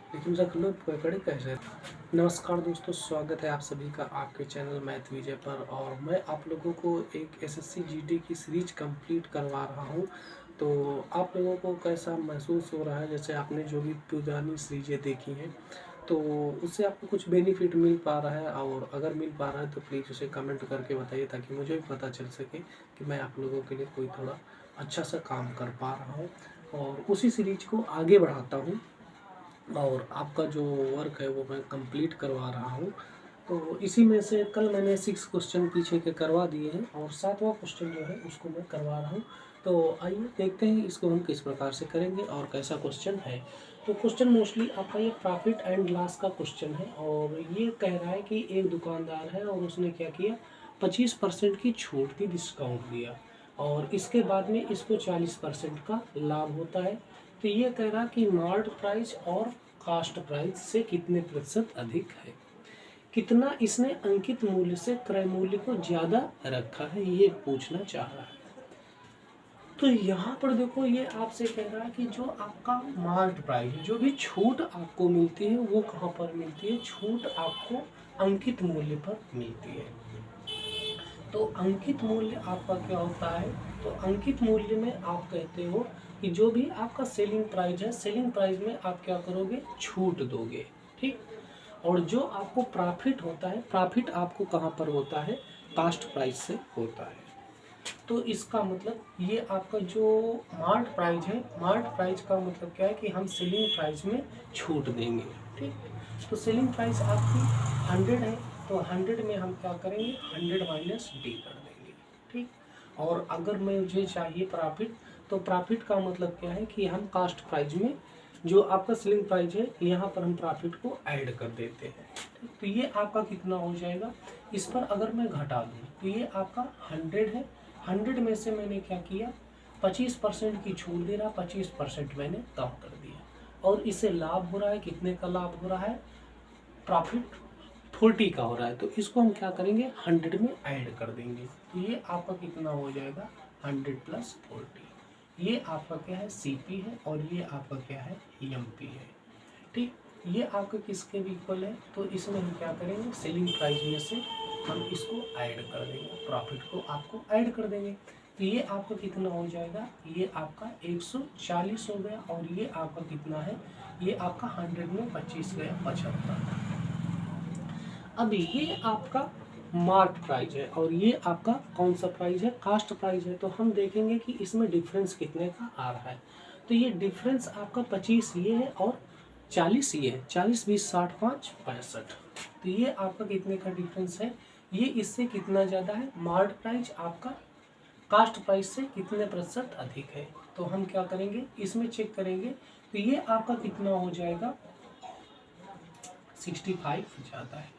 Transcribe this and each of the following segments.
लेकिन रख लो पकड़े कैसे। नमस्कार दोस्तों, स्वागत है आप सभी का आपके चैनल मैथ विजय पर। और मैं आप लोगों को एक एसएससी जीडी की सीरीज कंप्लीट करवा रहा हूं। तो आप लोगों को कैसा महसूस हो रहा है? जैसे आपने जो भी पुरानी सीरीजें देखी हैं तो उससे आपको कुछ बेनिफिट मिल पा रहा है? और अगर मिल पा रहा है तो प्लीज़ उसे कमेंट करके बताइए, ताकि मुझे भी पता चल सके कि मैं आप लोगों के लिए कोई थोड़ा अच्छा सा काम कर पा रहा हूँ और उसी सीरीज को आगे बढ़ाता हूँ। और आपका जो वर्क है वो मैं कंप्लीट करवा रहा हूँ। तो इसी में से कल मैंने 6 क्वेश्चन पीछे के करवा दिए हैं और 7वां क्वेश्चन जो है उसको मैं करवा रहा हूँ। तो आइए देखते हैं इसको हम किस प्रकार से करेंगे और कैसा क्वेश्चन है। तो क्वेश्चन मोस्टली आपका ये प्रॉफिट एंड लॉस का क्वेश्चन है और ये कह रहा है कि एक दुकानदार है और उसने क्या किया, 25% की छूट दी, डिस्काउंट दिया, और इसके बाद में इसको 40% का लाभ होता है। तो ये कह रहा कि मार्ट प्राइस और कास्ट प्राइस से कितने प्रतिशत अधिक है, कितना इसने अंकित मूल्य से क्रय मूल्य को ज्यादा रखा है, ये पूछना चाह रहा है। तो यहाँ पर देखो, ये आपसे कह रहा है कि जो आपका मार्ट प्राइस, जो भी छूट आपको मिलती है वो कहाँ पर मिलती है? छूट आपको अंकित मूल्य पर मिलती है। तो अंकित मूल्य आपका क्या होता है? तो अंकित मूल्य में आप कहते हो कि जो भी आपका सेलिंग प्राइस है, सेलिंग प्राइस में आप क्या करोगे? छूट दोगे, ठीक। और जो आपको प्रॉफिट होता है, प्रॉफिट आपको कहाँ पर होता है? कास्ट प्राइस से होता है। तो इसका मतलब ये आपका जो मार्ट प्राइस है, मार्ट प्राइस का मतलब क्या है कि हम सेलिंग प्राइस में छूट देंगे, ठीक। तो सेलिंग प्राइस आपकी 100 है, तो 100 में हम क्या करेंगे? 100 माइनस डी कर देंगे, ठीक। और अगर मुझे चाहिए प्रॉफिट, तो प्रॉफिट का मतलब क्या है कि हम कास्ट प्राइस में जो आपका सेलिंग प्राइस है यहाँ पर हम प्रॉफिट को ऐड कर देते हैं, ठीक। तो ये आपका कितना हो जाएगा? इस पर अगर मैं घटा दूँ तो ये आपका 100 है। 100 में से मैंने क्या किया? 25% की छूट दे रहा, 25% मैंने कम कर दिया, और इससे लाभ हो रहा है। कितने का लाभ हो रहा है? प्रॉफिट 40 का हो रहा है। तो इसको हम क्या करेंगे? 100 में ऐड कर देंगे। तो ये आपका कितना हो जाएगा? 100 प्लस 40। ये आपका क्या है? सीपी है, और ये आपका क्या है? एमपी है, ठीक। ये आपका किसके इक्वल है? तो इसमें हम क्या करेंगे? सेलिंग प्राइस में से हम इसको ऐड कर देंगे, प्रॉफिट को आपको ऐड कर देंगे। तो ये आपका कितना हो जाएगा? ये आपका 140 हो गया, और ये आपका कितना है? ये आपका 100 में 25 गया, 75। अब ये आपका मार्क प्राइस है और ये आपका कौन सा प्राइस है? कास्ट प्राइस है। तो हम देखेंगे कि इसमें डिफरेंस कितने का आ रहा है। तो ये डिफरेंस आपका 25 ये है और 40 ये है। 40 20 60 5 65। तो ये आपका कितने का डिफरेंस है? ये इससे कितना ज़्यादा है? मार्ट प्राइस आपका कास्ट प्राइस से कितने प्रतिशत अधिक है। तो हम क्या करेंगे? इसमें चेक करेंगे। तो ये आपका कितना हो जाएगा? 65 ज़्यादा है।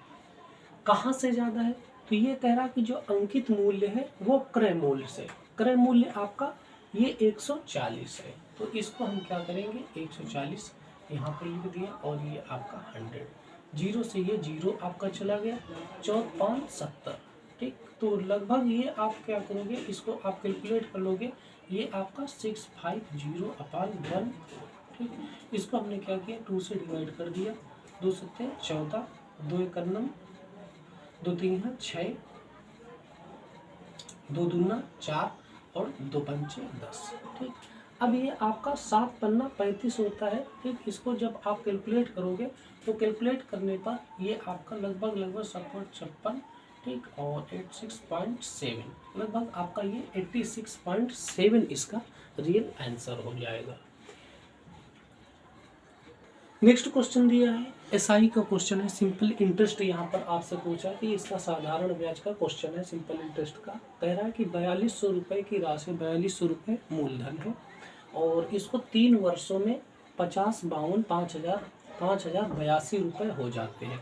कहाँ से ज़्यादा है? तो ये कह रहा कि जो अंकित मूल्य है वो क्रय मूल्य से, क्रय मूल्य आपका ये 140 है। तो इसको हम क्या करेंगे? 140 यहाँ पर लिख दिया, और ये आपका 100, जीरो से ये जीरो आपका चला गया, 4 5 70, ठीक। तो लगभग ये आप क्या करोगे? इसको आप कैलकुलेट कर लोगे, ये आपका 650/1, ठीक। इसको हमने क्या किया? 2 से डिवाइड कर दिया, 2 सत्ते 14, 2 1 9, 2 3 6, 2 दूना 4, और 2 पंचे 10, ठीक। अब ये आपका 7 पन्ना 35 होता है, ठीक। इसको जब आप कैलकुलेट करोगे तो कैलकुलेट करने पर ये आपका लगभग 56, ठीक, और 86.7, लगभग आपका ये 86.7 इसका रियल आंसर हो जाएगा। नेक्स्ट क्वेश्चन दिया है, एसआई का क्वेश्चन है, सिंपल इंटरेस्ट। यहाँ पर आपसे पूछा कि इसका साधारण ब्याज का क्वेश्चन है, सिंपल इंटरेस्ट का। कह रहा है कि 4200 रुपये की राशि, 4200 रुपये मूलधन है, और इसको 3 वर्षों में 50 52 5,082 रुपये हो जाते हैं।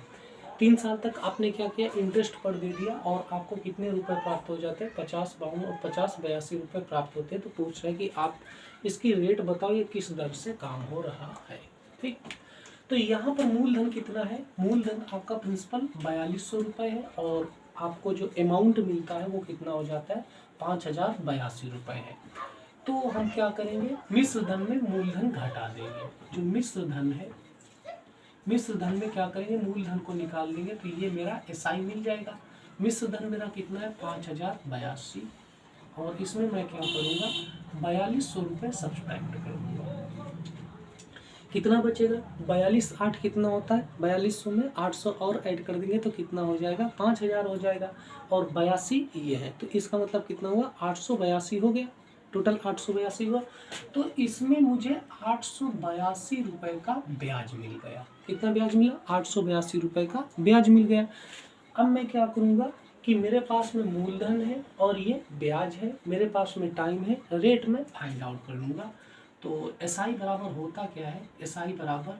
3 साल तक आपने क्या किया? इंटरेस्ट पर दे दिया, और आपको कितने रुपए प्राप्त हो जाते हैं? 50 52 और 50 82 रुपये प्राप्त होते हैं। तो पूछ रहे हैं कि आप इसकी रेट बताओ, ये किस दर से काम हो रहा है, ठीक। तो यहाँ पर मूलधन कितना है? मूलधन आपका प्रिंसिपल 4200 रुपये है, और आपको जो अमाउंट मिलता है वो कितना हो जाता है? 5,082 रुपये है। तो हम क्या करेंगे? मिश्र धन में मूलधन घटा देंगे। जो मिश्र धन है, मिश्र धन में क्या करेंगे, मूलधन को निकाल देंगे तो ये मेरा SI मिल जाएगा। मिश्र धन मेरा कितना है 5082, और इसमें मैं क्या करूँगा 4200 रुपये सब्सट्रैक्ट करूँगा। कितना बचेगा 42 8 कितना होता है 4200 में 800 और ऐड कर देंगे तो कितना हो जाएगा 5000 हो जाएगा, और 82 ये है तो इसका मतलब कितना हुआ 882 हो गया, टोटल 882 हुआ। तो इसमें मुझे 882 रुपये का ब्याज मिल गया। कितना ब्याज मिला 882 रुपये का ब्याज मिल गया। अब मैं क्या करूँगा कि मेरे पास में मूलधन है और ये ब्याज है, मेरे पास में टाइम है, रेट में फाइंड आउट कर लूँगा। तो SI बराबर होता क्या है, SI बराबर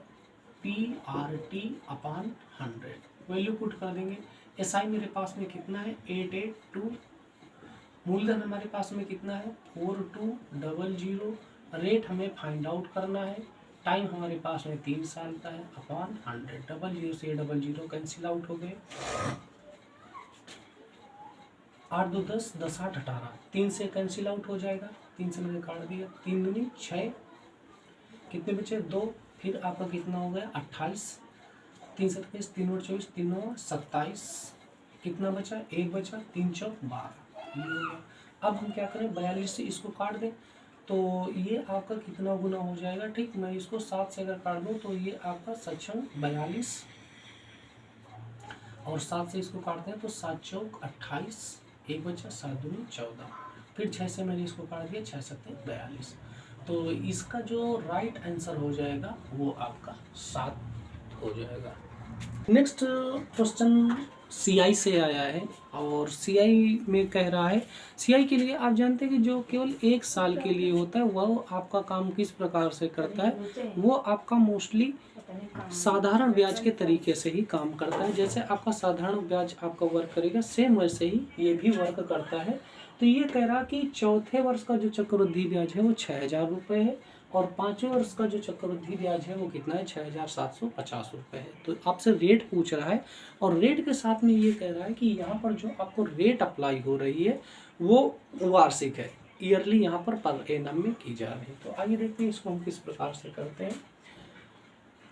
PRT अपॉन 100, वैल्यू पुट कर देंगे। SI मेरे पास में कितना है 882, मूलधन हमारे पास में कितना है 4200, रेट हमें फाइंड आउट करना है, टाइम हमारे पास में 3 साल का है, अपॉन 100। 00 से 00 कैंसिल आउट हो गए, 8 2 10 10 8 18, 3 से कैंसिल आउट हो जाएगा, 3 से मैंने काट दिया, 3 दूनी 6, कितने बचे 2, फिर आपका कितना हो गया 28, 3 7 23 3 और 24 3 9 27, कितना बचा 1 बचा, 3 4 12, ये हो गया। अब हम क्या करें 42 से इसको काट दें तो ये आपका कितना गुना हो जाएगा, ठीक। मैं इसको 7 से अगर काट दूँ तो ये आपका 42, और 7 से इसको काटते हैं तो 7 चौक 28, 1 बचा 7 दूनी 14, फिर 6 से मैंने इसको काट दिया 6 7 42। तो इसका जो राइट आंसर हो जाएगा वो आपका 7 हो जाएगा। नेक्स्ट क्वेश्चन CI से आया है, और CI में कह रहा है, CI के लिए आप जानते हैं कि जो केवल 1 साल के लिए होता है वह आपका काम किस प्रकार से करता है, वो आपका मोस्टली साधारण ब्याज के तरीके से ही काम करता है। जैसे आपका साधारण ब्याज आपका वर्क करेगा सेम वैसे ही ये भी वर्क करता है। तो ये कह रहा कि चौथे वर्ष का जो चक्रवृद्धि ब्याज है वो 6000 रुपये है, और 5वें वर्ष का जो चक्रवृद्धि ब्याज है वो कितना है 6750 रुपये है। तो आपसे रेट पूछ रहा है, और रेट के साथ में ये कह रहा है कि यहाँ पर जो आपको रेट अप्लाई हो रही है वो वार्षिक है, ईयरली यहाँ पर एनम में की जा रही है। तो आइए देखते हैं इसको हम किस प्रकार से करते हैं।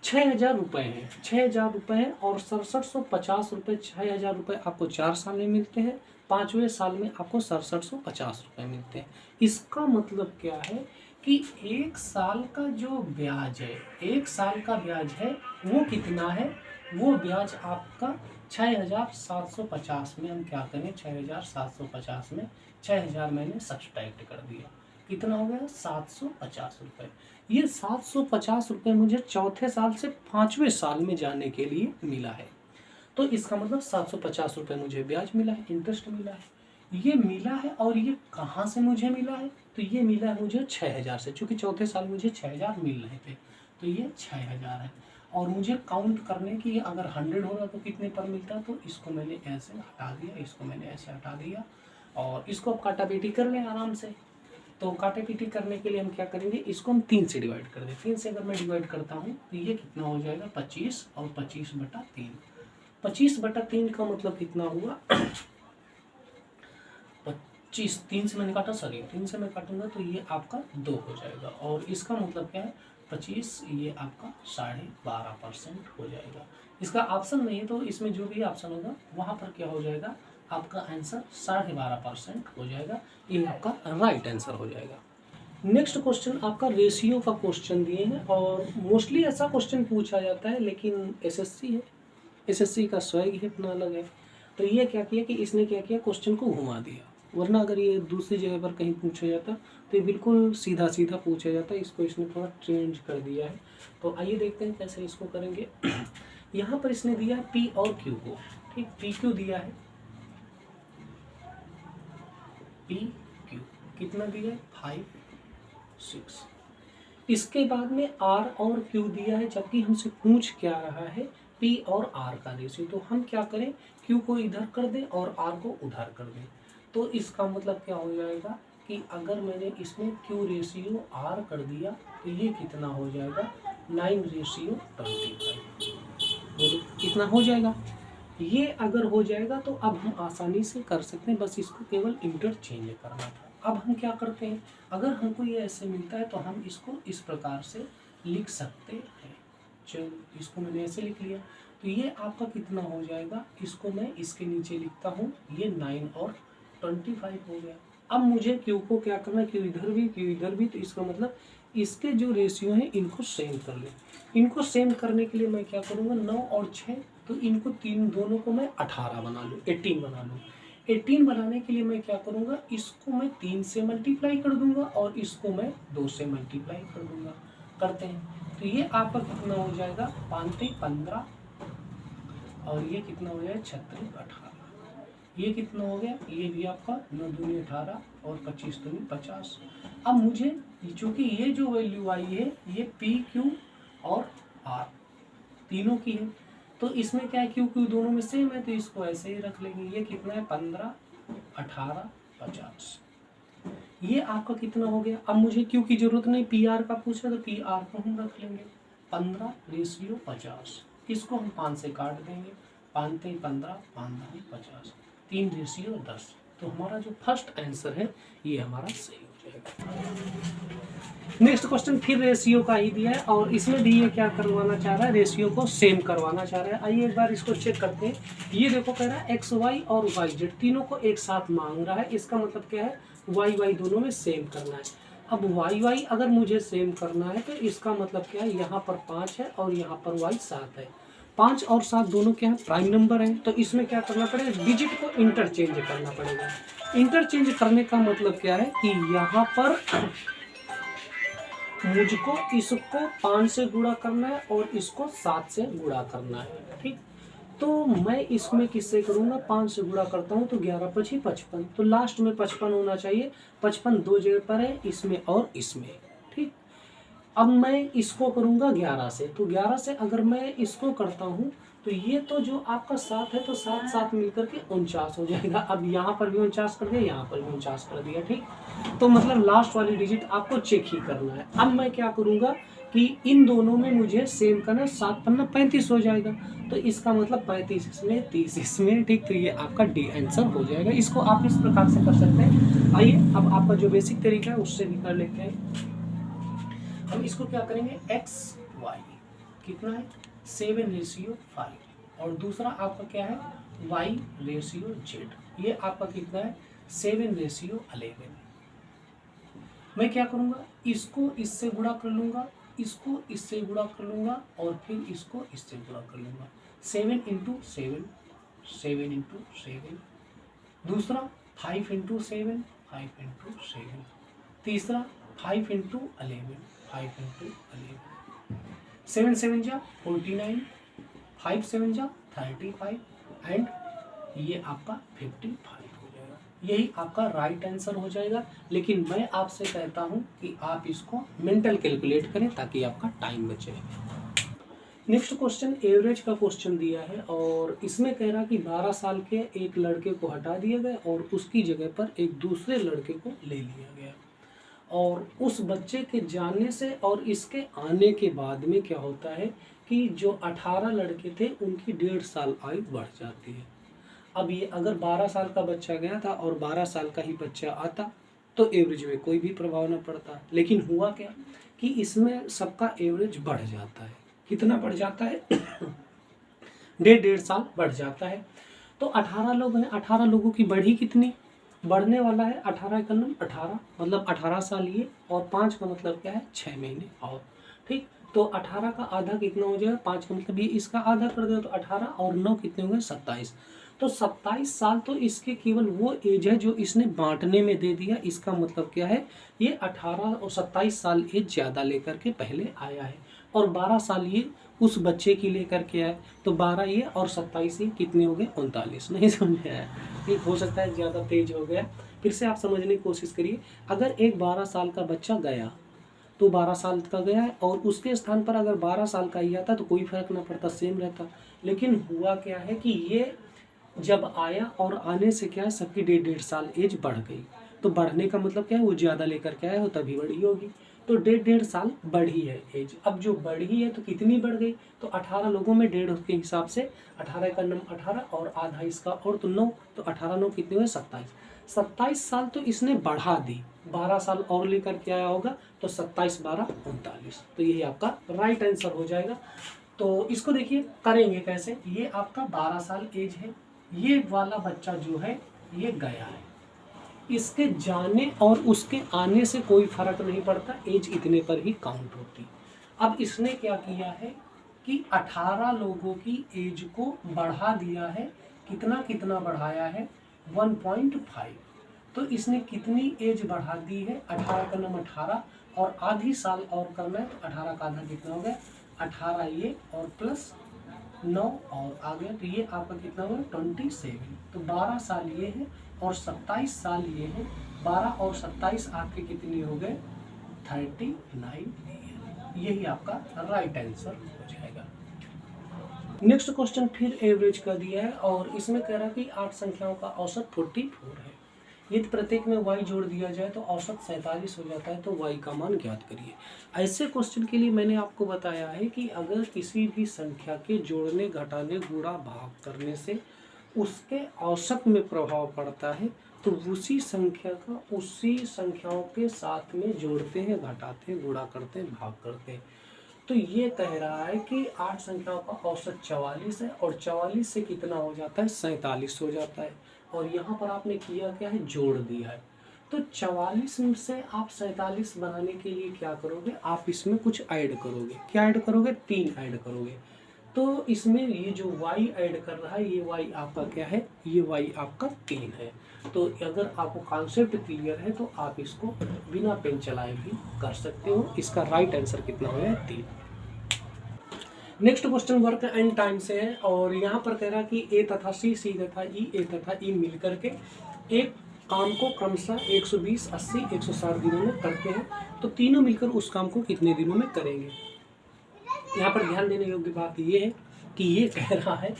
6000 रुपये हैं, 6000 रुपये हैं, और 6750 रुपये, 6000 रुपये आपको 4 साल में मिलते हैं, 5वें साल में आपको 6750 रुपये मिलते हैं। इसका मतलब क्या है कि 1 साल का जो ब्याज है, 1 साल का ब्याज है वो कितना है, वो ब्याज आपका 6750 में हम क्या करें 6750 में 6000 मैंने सब्सट्रैक्ट कर दिया, कितना हो गया 750 रुपये। ये 750 रुपये मुझे चौथे साल से 5वें साल में जाने के लिए मिला है। तो इसका मतलब 750 रुपये मुझे ब्याज मिला है, इंटरेस्ट मिला है, ये मिला है। और ये कहाँ से मुझे मिला है, तो ये मिला है मुझे 6000 से, चूँकि चौथे साल मुझे 6000 मिल रहे थे, तो ये 6000 है। और मुझे काउंट करने की अगर 100 होगा तो कितने पर मिलता, तो इसको मैंने ऐसे हटा दिया, इसको मैंने ऐसे हटा दिया, और इसको अब काटा पीटी कर लें आराम से। तो काटे पीटी करने के लिए हम क्या करेंगे, इसको हम 3 से डिवाइड कर दें। 3 से अगर मैं डिवाइड करता हूँ तो ये कितना हो जाएगा 25, और 25/3, 25/3 का मतलब कितना हुआ 25, 3 से मैंने काटा, सॉरी 3 से मैं काटूंगा तो ये आपका 2 हो जाएगा, और इसका मतलब क्या है 25, ये आपका 12.5% हो जाएगा। इसका ऑप्शन नहीं है तो इसमें जो भी ऑप्शन होगा वहाँ पर क्या हो जाएगा, आपका आंसर 12.5% हो जाएगा, ये आपका राइट आंसर हो जाएगा। नेक्स्ट क्वेश्चन आपका रेशियो का क्वेश्चन दिए हैं, और मोस्टली ऐसा क्वेश्चन पूछा जाता है, लेकिन SSC है, SSC का स्वैग ही अपना अलग है। तो ये क्या किया कि इसने क्या किया, क्वेश्चन को घुमा दिया, वरना अगर ये दूसरी जगह पर कहीं पूछा जाता तो ये बिल्कुल सीधा सीधा पूछा जाता, इसको इसने थोड़ा चेंज कर दिया है। तो आइए देखते हैं कैसे इसको करेंगे। यहाँ पर इसने दिया P और Q को, ठीक, PQ दिया है, PQ कितना दिया है 5 6, इसके बाद में R और Q दिया है, जबकि हमसे पूछ क्या रहा है P और R का रेशियो। तो हम क्या करें, Q को इधर कर दें और R को उधर कर दें। तो इसका मतलब क्या हो जाएगा कि अगर मैंने इसमें Q रेशियो R कर दिया तो ये कितना हो जाएगा 9:25। बोलो कितना हो जाएगा, ये अगर हो जाएगा तो अब हम आसानी से कर सकते हैं, बस इसको केवल इंटरचेंज करना था। अब हम क्या करते हैं, अगर हमको ये ऐसे मिलता है तो हम इसको इस प्रकार से लिख सकते हैं, चलो इसको मैंने ऐसे लिख लिया। तो ये आपका कितना हो जाएगा, इसको मैं इसके नीचे लिखता हूँ, ये 9 और 25 हो गया। अब मुझे क्यू को क्या करना है, क्यू इधर भी, तो इसका मतलब इसके जो रेशियो हैं इनको सेम कर ले। इनको सेम करने के लिए मैं क्या करूँगा, 9 और 6, तो इनको दोनों को मैं 18 बना लूँ, 18 बना लूँ। 18 बनाने के लिए मैं क्या करूँगा, इसको मैं 3 से मल्टीप्लाई कर दूंगा और इसको मैं 2 से मल्टीप्लाई कर दूंगा। करते हैं, तो ये आपका कितना हो जाएगा, 5 3 15 और ये कितना हो जाएगा 36 18। ये कितना हो गया, ये भी आपका 9 दूनी 18 और 25 दूनी 50। अब मुझे चूँकि ये जो वैल्यू आई है ये पी क्यू और आर तीनों की है, तो इसमें क्या है, क्यू क्यू दोनों में सेम है, तो इसको ऐसे ही रख लेंगे। ये कितना है, 15 18 50। ये आपका कितना हो गया। अब मुझे क्यू की जरूरत नहीं, पी आर का पूछा तो पी आर को हम रख लेंगे 15:50। इसको हम 5 से काट देंगे, 5 3 15 5 9 50, 3:10। तो हमारा जो फर्स्ट आंसर है ये हमारा सही हो जाएगा। नेक्स्ट क्वेश्चन फिर रेशियो का ही दिया है और इसमें भी ये क्या करवाना चाह रहा है, रेशियो को सेम करवाना चाह रहा है। आइए एक बार इसको चेक करते हैं। ये देखो कह रहा है एक्स वाई और वाई जेड तीनों को एक साथ मांग रहा है। इसका मतलब क्या है, वाई वाई दोनों में सेम करना है। अब वाई वाई अगर मुझे सेम करना है तो इसका मतलब क्या है, यहाँ पर 5 है और यहाँ पर वाई 7 है। 5 और 7 दोनों क्या है, प्राइम नंबर है। तो इसमें क्या करना पड़ेगा, डिजिट को इंटरचेंज करना पड़ेगा। इंटरचेंज करने का मतलब क्या है कि यहाँ पर मुझको इसको 5 से गुणा करना है और इसको 7 से गुणा करना है। ठीक, तो मैं इसमें किससे करूँगा, 5 से गुणा करता हूँ तो 11 5 55, तो लास्ट में 55 होना चाहिए। 55 दो जगह पर है, इसमें और इसमें। ठीक, अब मैं इसको करूँगा 11 से, तो 11 से अगर मैं इसको करता हूँ तो ये तो जो आपका 7 है तो 7 7 मिलकर के 49 हो जाएगा। अब यहाँ पर भी 49 कर दिया, यहाँ पर भी 49 कर दिया। ठीक, तो मतलब लास्ट वाली डिजिट आपको चेक ही करना है। अब मैं क्या करूँगा कि इन दोनों में मुझे सेम करना, 7 पन्ना 35 हो जाएगा, तो इसका मतलब 35 इसमें 30 इसमें। ठीक, तो ये आपका डी आंसर हो जाएगा। इसको आप इस प्रकार से कर सकते हैं। आइए अब आपका जो बेसिक तरीका है उससे भी कर लेते हैं। हम इसको क्या करेंगे, एक्स वाई कितना है 7:5 और दूसरा आपका क्या है y/z, ये आपका कितना है 7:11। मैं क्या करूँगा, इसको इससे गुणा कर लूँगा, इसको इससे गुणा कर लूँगा और फिर इसको इससे गुणा कर लूँगा। 7 × 7 7 × 7, दूसरा 5 × 7 5 × 7, तीसरा 5 × 11 5 × 11, 7 7 जा 49, 5 7 जा 35 एंड ये आपका 55 हो जाएगा। यही आपका राइट आंसर हो जाएगा। लेकिन मैं आपसे कहता हूँ कि आप इसको मेंटल कैलकुलेट करें ताकि आपका टाइम बचे। नेक्स्ट क्वेश्चन एवरेज का क्वेश्चन दिया है और इसमें कह रहा कि 12 साल के एक लड़के को हटा दिया गया और उसकी जगह पर एक दूसरे लड़के को ले लिया गया और उस बच्चे के जाने से और इसके आने के बाद में क्या होता है कि जो 18 लड़के थे उनकी 1.5 साल आयु बढ़ जाती है। अब ये अगर 12 साल का बच्चा गया था और 12 साल का ही बच्चा आता तो एवरेज में कोई भी प्रभाव न पड़ता, लेकिन हुआ क्या कि इसमें सबका एवरेज बढ़ जाता है। कितना बढ़ जाता है 1.5 साल बढ़ जाता है। तो 18 लोग हैं, 18 लोगों की बढ़ी कितनी, बढ़ने वाला है 18 का नंबर 18, मतलब 18 साल ये और 5 का मतलब क्या है 6 महीने और। ठीक, तो 18 का आधा कितना हो जाएगा, 5 का मतलब ये इसका आधा कर दो तो 18 और 9 कितने हो गए 27। तो 27 साल तो इसके केवल वो एज है जो इसने बांटने में दे दिया। इसका मतलब क्या है, ये 18 और 27 साल एज ज़्यादा लेकर के पहले आया है और 12 साल ये उस बच्चे की लेकर के आए। तो 12 ये और 27 ये कितने हो गए 39। नहीं समझ में आया, एक हो सकता है ज़्यादा तेज हो गया। फिर से आप समझने की कोशिश करिए। अगर एक 12 साल का बच्चा गया तो 12 साल का गया है और उसके स्थान पर अगर 12 साल का ही आता तो कोई फर्क ना पड़ता, सेम रहता। लेकिन हुआ क्या है कि ये जब आया और आने से क्या है सबकी 1.5 साल एज बढ़ गई। तो बढ़ने का मतलब क्या है, वो ज़्यादा लेकर के आया हो तभी बढ़ी होगी। तो 1.5 साल बढ़ी है एज। अब जो बढ़ी है तो कितनी बढ़ गई, तो 18 लोगों में 1.5 के हिसाब से 18 का नंबर 18 और आधा इसका और तो 9, तो 18 9 कितने हुए 27। 27 साल तो इसने बढ़ा दी, 12 साल और लेकर के आया होगा, तो 27 12 39, तो यही आपका राइट आंसर हो जाएगा। तो इसको देखिए करेंगे कैसे। ये आपका 12 साल एज है, ये वाला बच्चा जो है ये गया है, इसके जाने और उसके आने से कोई फर्क नहीं पड़ता, एज इतने पर ही काउंट होती। अब इसने क्या किया है कि 18 लोगों की एज को बढ़ा दिया है। कितना कितना बढ़ाया है? 1.5। तो इसने कितनी एज बढ़ा दी है? 18 का नाम 18 और आधी साल और करना है, तो 18 का आधा कितना हो गया? 18 ये और प्लस 9 और आ गया, तो ये आपका कितना हुआ? 27। तो 12 साल ये है और 27 साल ये है। 12 और 27 आपके कितने हो गए? 39। यही आपका राइट आंसर हो जाएगा। नेक्स्ट क्वेश्चन फिर एवरेज का दिया है और इसमें कह रहा है कि 8 संख्याओं का औसत 44 है। यदि प्रत्येक में y जोड़ दिया जाए तो औसत 47 हो जाता है, तो y का मान ज्ञात करिए। ऐसे क्वेश्चन के लिए मैंने आपको बताया है कि अगर किसी भी संख्या के जोड़ने, घटाने, गुणा, भाग करने से उसके औसत में प्रभाव पड़ता है, तो उसी संख्या का उसी संख्याओं के साथ में जोड़ते हैं, घटाते हैं, गुणा करते हैं, भाग करते हैं। तो ये कह रहा है कि 8 संख्याओं का औसत 44 है और 44 से कितना हो जाता है? 47 हो जाता है। और यहाँ पर आपने किया क्या है? जोड़ दिया है। तो 44 से आप 47 बनाने के लिए क्या करोगे? आप इसमें कुछ ऐड करोगे। क्या ऐड करोगे? 3 ऐड करोगे। तो इसमें ये जो y ऐड कर रहा है, ये y आपका क्या है? ये y आपका 3 है। तो अगर आपको कॉन्सेप्ट क्लियर है तो आप इसको बिना पेन चलाए भी कर सकते हो। इसका राइट आंसर कितना हो गया? 3। Next question work and time से है और यहाँ पर कह रहा है कि ए तथा सी, सी तथा ई, ए तथा ई मिलकर के एक काम को क्रमशः 120, 80, 160 दिनों में करते हैं, तो तीनों मिलकर उस काम को कितने दिनों में करेंगे? यहाँ पर ध्यान देने योग्य बात ये है कि ये कह रहा है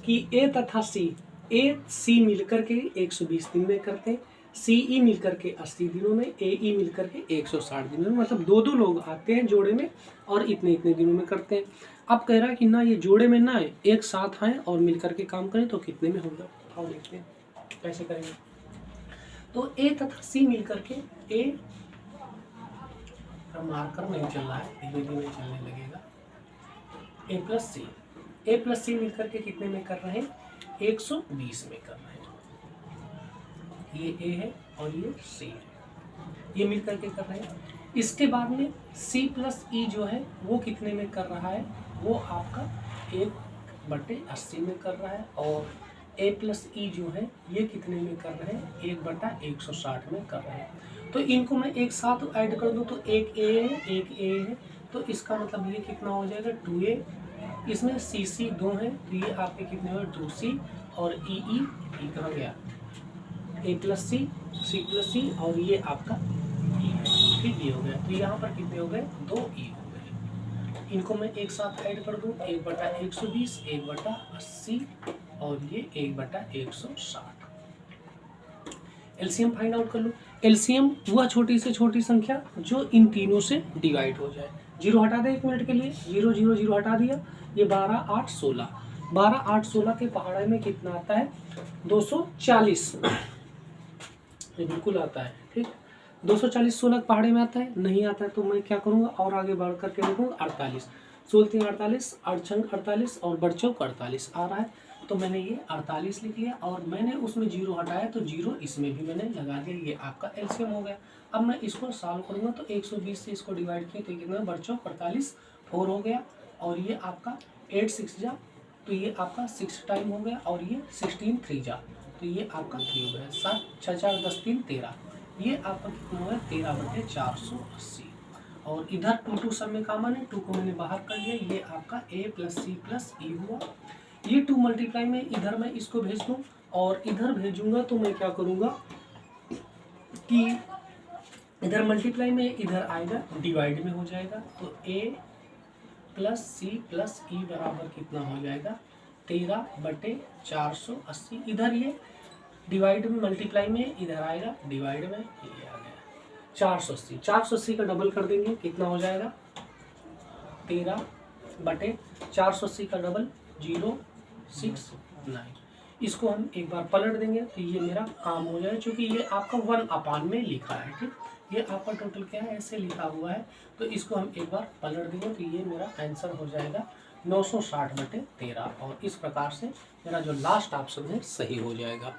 कि ए तथा सी, ए सी मिलकर के 120 दिन में करते हैं, सी ई मिलकर के 80 दिनों में, ए ई मिलकर के 160 दिनों में, मतलब दो दो लोग आते हैं जोड़े में और इतने इतने दिनों में करते हैं। अब कह रहा है कि ना ये जोड़े में ना है, एक साथ आए और मिलकर के काम करें, तो कितने में होगा? आओ देखते हैं कैसे करेंगे। तो ए तथा सी मिलकर के, ए मार्कर नहीं चल रहा है, धीरे धीरे चलने लगेगा, ए प्लस सी, ए प्लस सी मिलकर के कितने में कर रहे हैं? 120 में कर रहे हैं। ये ए है और ये सी है, ये मिलकर के कर रहे हैं। इसके बाद में सी प्लस ई जो है वो कितने में कर रहा है? वो आपका 1/80 में कर रहा है। और ए प्लस ई जो है ये कितने में कर रहे हैं? 1/160 में कर रहे हैं। तो इनको मैं एक साथ ऐड कर दूं तो एक ए है, एक ए है, तो इसका मतलब ये कितना हो जाएगा? 2a। इसमें सी सी 2 है, तो ये आपके कितने हुए? 2c और ई ई कहाँ गया? ए प्लस सी, सी प्लस सी और ये आपका ई है, ठीक ये हो गया। तो यहाँ पर कितने हो गए? 2 ई हो गए। इनको मैं एक साथ ऐड कर दूँ, 1/120, 1/80 और ये 1/160। एलसीएम फाइंड आउट कर लो। एलसीएम वह छोटी से छोटी संख्या जो इन तीनों से डिवाइड हो जाए। 0 हटा दे 1 मिनट के लिए, 0 0 0 हटा दिया, ये 12 8 16, 12 8 16 के पहाड़े में कितना आता है? 240। ये बिल्कुल आता है, ठीक। 240 16 पहाड़े में आता है? नहीं आता है, तो मैं क्या करूँगा और आगे बढ़ करके देखूँगा 48, 16 3 48, 8 6 48 और बढ़ चौक 48 आ रहा है। तो मैंने ये 48 लिख लिया और मैंने उसमें 0 हटाया, तो 0 इसमें भी मैंने लगा दिया। ये आपका एलसीएम हो गया। अब मैं इसको सॉल्व करूँगा तो 120 से इसको डिवाइड किया तो कितना? बढ़ चौक 48 4 हो गया और ये आपका 8 6 जा, तो ये आपका 6 टाइम हो गया और ये 16 3 जा, तो ये आपका 3 हो गया। 7 6 4 10 3 13, ये आपका कितना हो गया? 13/480। और इधर 2 2 सब में कॉमन है, 2 को मैंने बाहर कर लिया, ये आपका a प्लस सी प्लस ई हुआ। ये 2 मल्टीप्लाई में इधर मैं इसको भेज दूँ और इधर भेजूंगा तो मैं क्या करूँगा कि इधर मल्टीप्लाई में इधर आएगा, डिवाइड में हो जाएगा, तो a प्लस सी प्लस ई बराबर कितना हो जाएगा? 13/480। इधर ये डिवाइड में मल्टीप्लाई में इधर आएगा, डिवाइड में ये आ गया 480। 480 का डबल कर देंगे, कितना हो जाएगा? 13/480 का डबल 069। इसको हम एक बार पलट देंगे तो ये मेरा काम हो जाएगा, क्योंकि ये आपका 1/, में लिखा है। ठीक, ये आपका टोटल क्या है, ऐसे लिखा हुआ है। तो इसको हम एक बार पलट देंगे तो ये मेरा आंसर हो जाएगा 960/13, और इस प्रकार से मेरा जो लास्ट ऑप्शन है सही हो जाएगा।